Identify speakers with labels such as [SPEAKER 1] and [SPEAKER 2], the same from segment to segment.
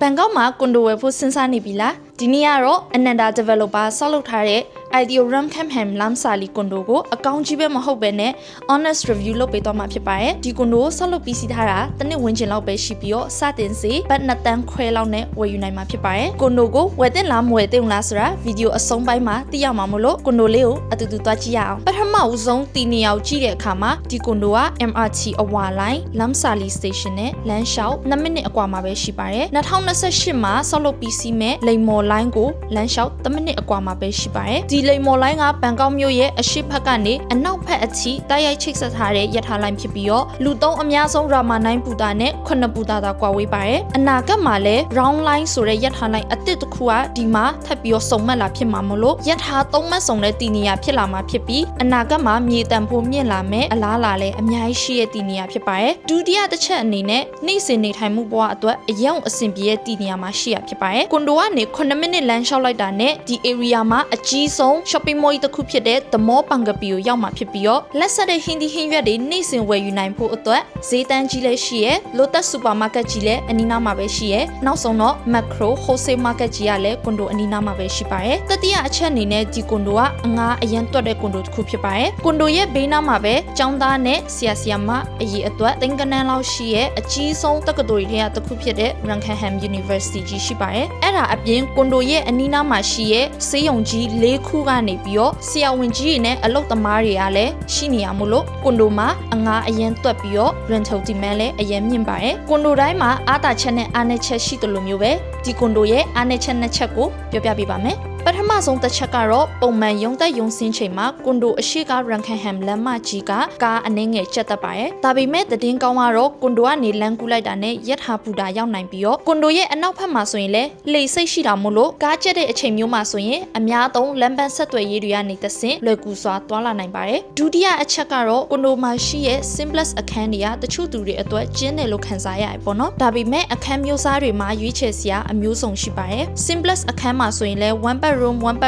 [SPEAKER 1] ဘန်ကောက်မှာကွန်ဒိုဝယ်ဖို့စဉ်းစားနေပြီလားဒီနေ့ကတော့ Ananda Developer ဆောက်လုပ်ထားတဲ့ Ideal Ramkhamham Lamsali ကွန်ဒိုကိုအကောင့်ကြီးပဲမဟုတ်ပဲနဲ့ honest review လုပ်ပေးသွားမှာဖြစ်ပါတယ်ဒီကွန်ဒိုကိုဆောက်လုပ်ပြီးစီးထားတာတစ်နှစ်ဝန်းကျင်လောက်ပဲရှိပြီးတော့စတင်စေဘတ်2တန်းခွဲလောက်နဲ့ဝယ်ယူနိုင်မှာဖြစ်ပါတယ်ကွန်ဒိုကိုဝယ်တင်လားမဝယ်တင်လားဆိုတာဗီဒီယိုအဆုံးပိုင်းမှာသိရမှာမို့လို့ကွန်ဒိုလေးကိုအတူတူသွားကြည့်ရအောင်ပထမဦးဆုံးတီနေရောက်ကြည့်တဲ့အခါမှာဒီကွန်ဒိုက MRT အဝါလိုင်း Lamsali Station နဲ့လမ်းလျှောက်2မိနစ်အကွာမှာပဲရှိပါတယ်2028မှာဆောက်လုပ်ပြီးစီးမဲ့လိမ်မော်လိုင်းကိုလမ်းလျှောက်3မိနစ်အကွာမှာပဲရှိပါတယ်ဒီလိမ်မော်လိုင်းကဘန်ကောက်မြို့ရဲ့အရှေ့ဘက်ကနေအနောက်ဘက်အထိတိုက်ရိုက်ချိတ်ဆက်ထားတဲ့ရထားလိုင်းဖြစ်ပြီးတော့လူသုံးအများဆုံးရာမာ9ပူတာနဲ့9ပူတာသာကွာဝေးပါတယ်အနာဂတ်မှာလည်း round line ဆိုတဲ့ရထားလိုင်းအသစ်တစ်ခုကဒီမှာထပ်ပြီးတော့စုံမှတ်လာဖြစ်မှာမလို့ရထား3မှတ်စုံတဲ့တီနီယာဖြစ်လာမှာဖြစ်ပြီးအနာဂတ်မှာမြေတံဖို့မြင့်လာမယ်အလားလာလည်းအများကြီးရှိတဲ့တီနီယာဖြစ်ပါတယ်ဒုတိယတစ်ချက်အနေနဲ့နေ့စဉ်နေထိုင်မှုဘဝအတွက်အယံအဆင်ပြေတဲ့တီနီယာမှာရှိရဖြစ်ပါတယ်ကွန်ဒိုကနေ9မိနစ်လမ်းလျှောက်လိုက်တာနဲ့ဒီ area မှာအကြီးဆုံး shopping mall တစ်ခုဖြစ်တဲ့ The Mall Pangapi ကိုရောက်မှာဖြစ်ပြီးတော့လက်ဆက်တဲ့ဟင်းဒီဟင်းရွက်တွေနေ့စဉ်ဝယ်ယူနိုင်ဖို့အတွက်ဈေးတန်းကြီးလည်းရှိရဲ Lotus Supermarket ကြီးလည်းအနီးနားမှာပဲရှိရဲနောက်ဆုံးတော့ Macro Wholesale Market ကြီးကလည်းကွန်ဒိုအနီးနားမှာပဲရှိပါတယ်တတိယအချက်အနေနဲ့ဒီကွန်ဒိုကအငားအရန်တွက်တဲ့ကွန်ဒိုတစ်ခုဖြစ်ပါတယ်ကွန်ဒိုရဲ့ဘေးနားမှာပဲကျောင်းသားနဲ့ဆရာဆရာမအရေးအတွက်တင်ကနန်းလောက်ရှိရဲအကြီးဆုံးတက္ကသိုလ်တွေကတစ်ခုဖြစ်တဲ့ Ramkhamham University ကြီးရှိပါတယ်အဲ့ဒါအပြင်ကွန်ဒိုရဲ့အနီးနားမှာရှိရဲဆေးရုံကြီး၄ခုကနေပြီးတော့ဆရာဝန်ကြီးတွေနဲ့အလုပ်သမားတွေကလည်းရှိနေရမို့လို့ကွန်ဒိုမှာအငားအရန်တွက်ပြီးတော့ rental demand လည်းအရန်မြင့်ပါတယ်ကွန်ဒိုတိုင်းမှာအားသာချက်နဲ့အားနည်းချက်ရှိတယ်လို့မျိုးပဲဒီကွန်ဒိုရဲ့အားနည်းချက်2ချက်ကိုပြောပြပေးပါမယ်ပထမဆုံးတစ်ချက်ကတော့ပုံမှန်ရုံသက်ရုံစင်းချိန်မှာကွန်ဒိုအရှိက Ramkhamham လမ်းမကြီးကကားအနှဲငယ်ကျက်တက်ပါတယ်။ဒါပေမဲ့သတင်းကောင်းကတော့ကွန်ဒိုကနေလမ်းကူးလိုက်တာနဲ့ရထားပူတာရောက်နိုင်ပြီးတော့ကွန်ဒိုရဲ့အနောက်ဘက်မှာဆိုရင်လည်းလေစိတ်ရှိတာမို့လို့ကားကျက်တဲ့အချိန်မျိုးမှာဆိုရင်အများသုံးလမ်းပန်းဆက်သွယ်ရေးတွေကနေတဆင့်လွယ်ကူစွာသွားလာနိုင်ပါတယ်။ဒုတိယအချက်ကတော့ကွန်ဒိုမှာရှိရဲ့ Simplest အခန်းတွေကတချို့သူတွေအတွက်ကျင်းတယ်လို့ခန်းစားရတယ်ပေါ့နော်။ဒါပေမဲ့အခန်းမျိုးစားတွေမှာရွေးချယ်စရာအမျိုးစုံရှိပါတယ်။ Simplest အခန်းမှာဆိုရင်လည်း 1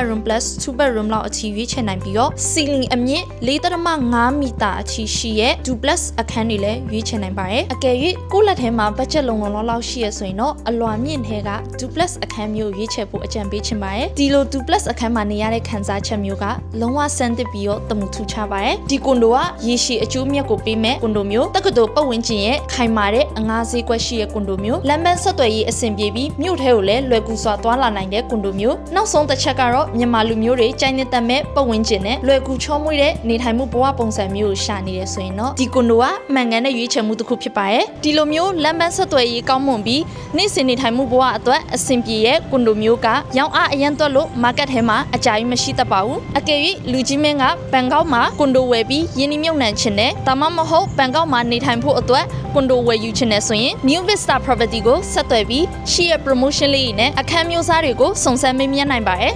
[SPEAKER 1] bedroom plus 2 bedroom လောက်အထိရွေးချယ်နိုင်ပြီးတော့ ceiling အမြင့် 4.5 မီတာအထိရှိရဲ့ duplex အခန်းတွေလည်းရွေးချယ်နိုင်ပါတယ်အကယ်၍ကိုယ့်လက်ထဲမှာ budget လုံလောက်ရှိရဆိုရင်တော့အလွန်မြင့်ထဲက duplex အခန်းမျိုးရွေးချယ်ဖို့အကြံပေးချင်ပါတယ်ဒီလို duplex အခန်းမှာနေရတဲ့ခံစားချက်မျိုးကလုံးဝဆန်းသစ်ပြီးတော့တမှုထူးခြားပါတယ်ဒီကွန်ဒိုကရေရှည်အကျိုးမြတ်ကိုပေးမဲ့ကွန်ဒိုမျိုးတက္ကသိုလ်ပတ်ဝန်းကျင်ရဲ့ခိုင်မာတဲ့အငားဈေးကွက်ရှိရဲ့ကွန်ဒိုမျိုးလမ်းပန်းဆက်သွယ်ရေးအဆင်ပြေပြီးမြို့ထဲကိုလည်းလွယ်ကူစွာသွားလာနိုင်တဲ့ကွန်ဒိုမျိုးနောက်ဆုံးတစ်ချက်ကတော့မြန်မာလူမျိုးတွေကြိုင်နေတဲ့မဲ့ပတ်ဝန်းကျင်နဲ့လွယ်ကူချောမွေ့တဲ့နေထိုင်မှုဘဝပုံစံမျိုးကိုရှာနေတယ်ဆိုရင်တော့ဒီကွန်ဒိုကမှန်ကန်တဲ့ရွေးချယ်မှုတစ်ခုဖြစ်ပါတယ်ဒီလိုမျိုးလမ်းပန်းဆက်သွယ်ရေးကောင်းမွန်ပြီးနေ့စဉ်နေထိုင်မှုဘဝအတွက်အဆင်ပြေရဲ့ကွန်ဒိုမျိုးကရောင်းအားအရန်တွက်လို့ market ထဲမှာအကြိုက်မရှိတတ်ပါဘူးအကယ်၍လူကြီးမင်းကဘန်ကောက်မှာကွန်ဒိုဝယ်ပြီးယင်းနှမြုပ်နှံချင်တယ်ဒါမှမဟုတ်ဘန်ကောက်မှာနေထိုင်ဖို့အတွက်ကွန်ဒိုဝယ်ယူချင်တယ်ဆိုရင် New Vista Property ကိုဆက်သွယ်ပြီးရှိရဲ့ promotion လေးနဲ့အခန်းမျိုးစားတွေကိုစုံစမ်းမေးမြန်းနိုင်ပါတယ်